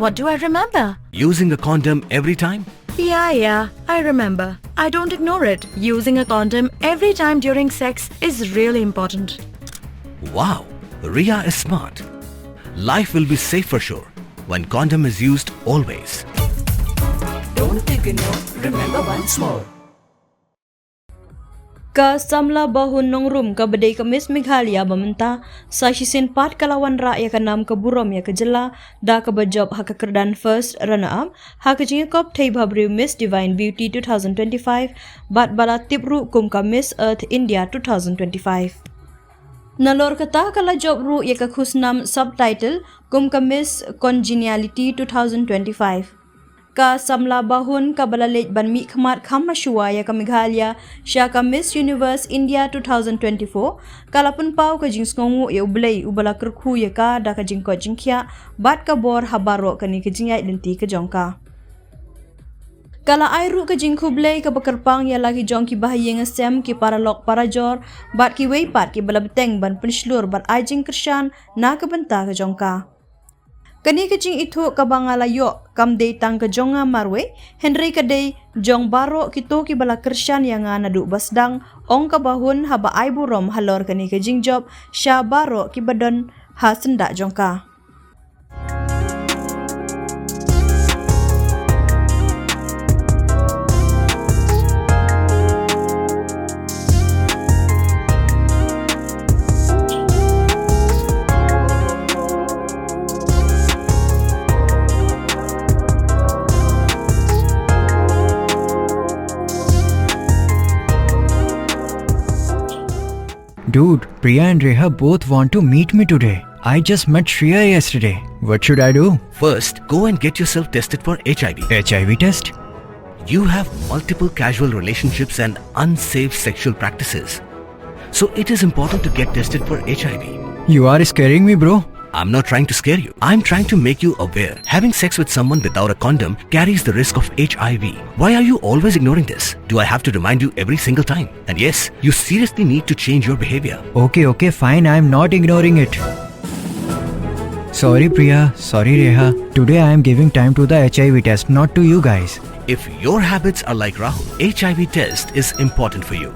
What do I remember? Using a condom every time? Yeah, I remember. I don't ignore it. Using a condom every time during sex is really important. Wow, Ria is smart. Life will be safe for sure when condom is used always. Don't ignore, remember once more. Ka samla Bahun Nongrum ka badai kamis Meghalaya bamenta sa sisin pat kalawan raya kanam ka burom ya kejela da ka bajob ha ka kerdan first runner up ha ka jinga kop thai bhabriu Miss Divine Beauty 2025 bat bala tipru kum ka Miss Earth India 2025. Nalor kata kala job ru ya ka khusnam subtitle kum ka Miss Congeniality 2025. Ka samla bahun ka balalej ban mi khmat kham shua ya ka Meghalaya sya ka Miss Universe India 2024 kalapun pau ka jing sngongu ya ublei ubala kerkhu ya ka da ka jing ko jingkhya bat ka bor habaro ka ni ka jingai denti ka jongka kala airu ka jing khublei ka bakarpang ya lagi jongki bahayeng sem ki paralok parajor bat ki weipat ki balabteng ban penslur bat ajing kershan na ka benta ka jongka kani kajing itu kabangalayo kamdei tang kajonga marwe Henry kadei jong baro kito ki bala kersyan yang nadu basdang ong kabahun haba ai burom halor kani kajing job sya baro ki badon ha senda jongka. Dude, Priya and Reha both want to meet me today. I just met Shreya yesterday. What should I do? First, go and get yourself tested for HIV. HIV test? You have multiple casual relationships and unsafe sexual practices. So it is important to get tested for HIV. You are scaring me, bro. I'm not trying to scare you. I'm trying to make you aware. Having sex with someone without a condom carries the risk of HIV. Why are you always ignoring this? Do I have to remind you every single time? And yes, you seriously need to change your behavior. Okay, fine. I'm not ignoring it. Sorry, Priya. Sorry, Reha. Today I am giving time to the HIV test, not to you guys. If your habits are like Rahul, HIV test is important for you.